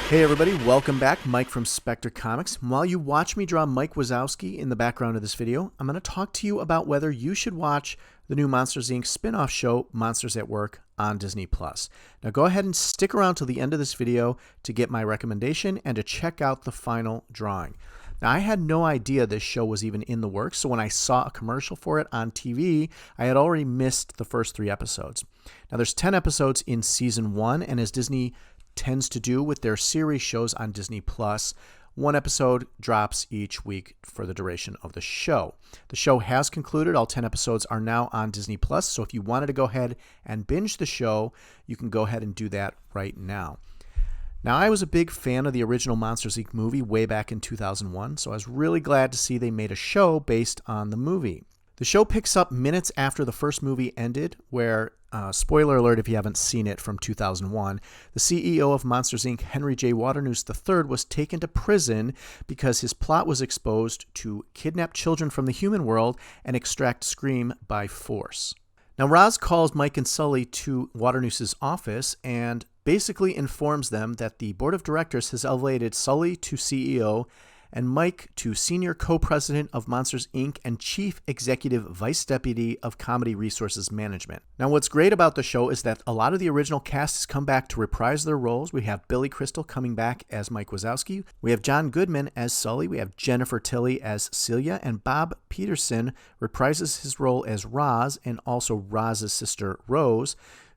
Hey everybody, welcome back. Mike from Spectre Comics. While you watch me draw Mike Wazowski in the background of this video, I'm going to talk to you about whether you should watch the new Monsters, Inc. spin-off show, Monsters at Work, on Disney+. Now go ahead and stick around till the end of this video to get my recommendation and to check out the final drawing. Now, I had no idea this show was even in the works, so when I saw a commercial for it on TV, I had already missed the first 3 episodes. Now, there's 10 episodes in Season 1, and as Disney tends to do with their series shows on Disney+, 1 episode drops each week for the duration of the show. The show has concluded. All 10 episodes are now on Disney+, so if you wanted to go ahead and binge the show, you can go ahead and do that right now. Now, I was a big fan of the original Monsters, Inc. movie way back in 2001, so I was really glad to see they made a show based on the movie. The show picks up minutes after the first movie ended, where, spoiler alert if you haven't seen it from 2001, the CEO of Monsters, Inc., Henry J. Waternoose III, was taken to prison because his plot was exposed to kidnap children from the human world and extract Scream by force. Now, Roz calls Mike and Sully to Waternoose's office and basically informs them that the board of directors has elevated Sully to CEO and Mike to Senior Co-President of Monsters, Inc. and Chief Executive Vice Deputy of Comedy Resources Management. Now, what's great about the show is that a lot of the original cast has come back to reprise their roles. We have Billy Crystal coming back as Mike Wazowski. We have John Goodman as Sully. We have Jennifer Tilly as Celia. And Bob Peterson reprises his role as Roz and also Roz's sister, Rose,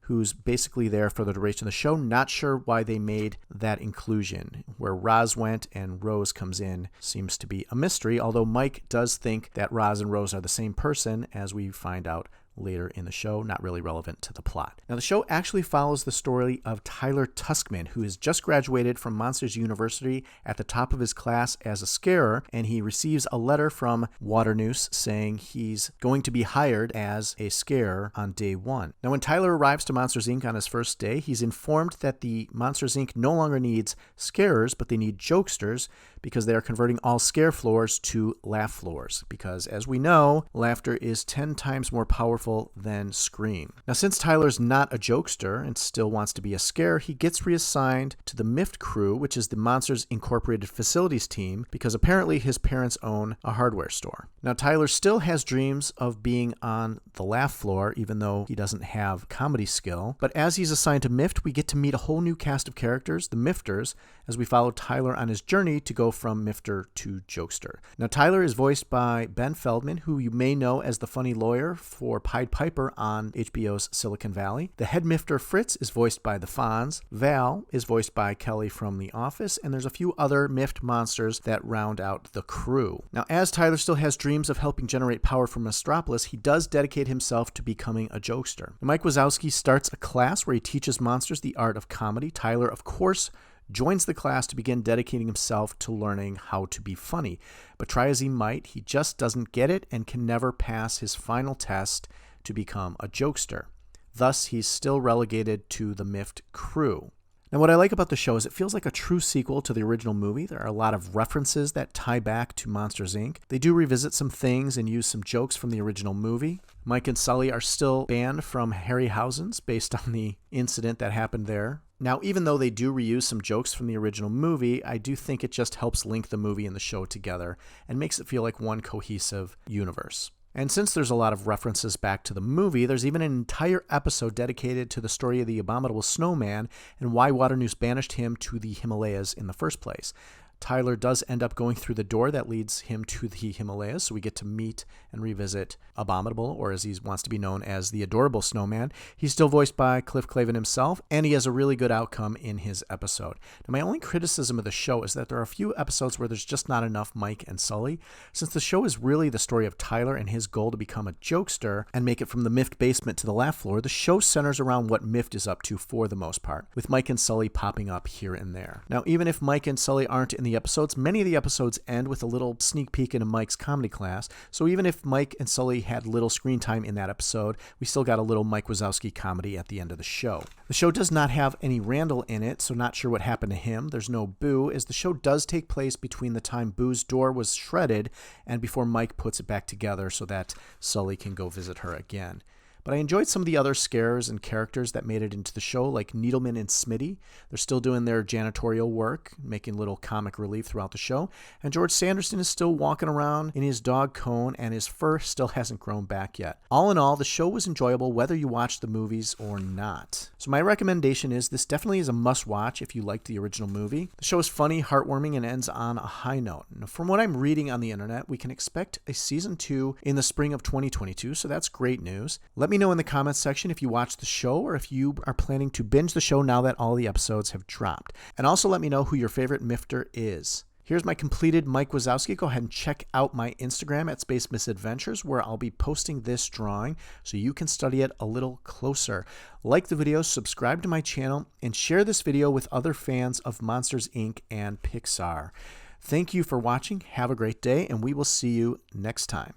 who's basically there for the duration of the show. Not sure why they made that inclusion. Where Roz went and Rose comes in seems to be a mystery, although Mike does think that Roz and Rose are the same person, as we find out later in the show, not really relevant to the plot. Now, the show actually follows the story of Tylor Tuskmon, who has just graduated from Monsters University at the top of his class as a scarer, and he receives a letter from Waternoose saying he's going to be hired as a scarer on day 1. Now, when Tylor arrives to Monsters, Inc. on his first day, he's informed that the Monsters, Inc. no longer needs scarers, but they need jokesters, because they are converting all scare floors to laugh floors, because as we know, laughter is 10 times more powerful than scream. Now, since Tylor's not a jokester and still wants to be a scare, he gets reassigned to the MIFT crew, which is the Monsters Incorporated Facilities team, because apparently his parents own a hardware store. Now, Tylor still has dreams of being on the laugh floor, even though he doesn't have comedy skill. But as he's assigned to MIFT, we get to meet a whole new cast of characters, the MIFTers, as we follow Tylor on his journey to go from MIFTer to jokester. Now, Tylor is voiced by Ben Feldman, who you may know as the funny lawyer for Pied Piper on HBO's Silicon Valley. The head MIFTer, Fritz, is voiced by the Fonz. Val is voiced by Kelly from The Office, and there's a few other MIFT monsters that round out the crew. Now, as Tylor still has dreams of helping generate power from Mestropolis, he does dedicate himself to becoming a jokester. Mike Wazowski starts a class where he teaches monsters the art of comedy. Tylor, of course, joins the class to begin dedicating himself to learning how to be funny. But try as he might, he just doesn't get it and can never pass his final test to become a jokester. Thus, he's still relegated to the MIFT crew. Now, what I like about the show is it feels like a true sequel to the original movie. There are a lot of references that tie back to Monsters, Inc. They do revisit some things and use some jokes from the original movie. Mike and Sully are still banned from Harryhausen's based on the incident that happened there. Now, even though they do reuse some jokes from the original movie, I do think it just helps link the movie and the show together and makes it feel like one cohesive universe. And since there's a lot of references back to the movie, there's even an entire episode dedicated to the story of the Abominable Snowman and why Waternoose banished him to the Himalayas in the first place. Tylor does end up going through the door that leads him to the Himalayas, so we get to meet and revisit Abominable, or as he wants to be known as the Adorable Snowman. He's still voiced by Cliff Clavin himself, and he has a really good outcome in his episode. Now, my only criticism of the show is that there are a few episodes where there's just not enough Mike and Sully. Since the show is really the story of Tylor and his goal to become a jokester and make it from the MIFT basement to the laugh floor, the show centers around what MIFT is up to for the most part, with Mike and Sully popping up here and there. Now, even if Mike and Sully aren't in the episodes, many of the episodes end with a little sneak peek into Mike's comedy class. So even if Mike and Sully had little screen time in that episode, we still got a little Mike Wazowski comedy at the end of the show. The show does not have any Randall in it, so not sure what happened to him. There's no Boo, as the show does take place between the time Boo's door was shredded and before Mike puts it back together so that Sully can go visit her again. But I enjoyed some of the other scares and characters that made it into the show, like Needleman and Smitty. They're still doing their janitorial work, making little comic relief throughout the show. And George Sanderson is still walking around in his dog cone, and his fur still hasn't grown back yet. All in all, the show was enjoyable whether you watched the movies or not. So my recommendation is this definitely is a must-watch if you liked the original movie. The show is funny, heartwarming, and ends on a high note. Now, from what I'm reading on the internet, we can expect a season 2 in the spring of 2022, so that's great news. Let me know in the comments section if you watched the show or if you are planning to binge the show now that all the episodes have dropped. And also let me know who your favorite MIFTer is. Here's my completed Mike Wazowski. Go ahead and check out my Instagram at Space Misadventures, where I'll be posting this drawing so you can study it a little closer. Like the video, subscribe to my channel, and share this video with other fans of Monsters, Inc. and Pixar. Thank you for watching. Have a great day, and we will see you next time.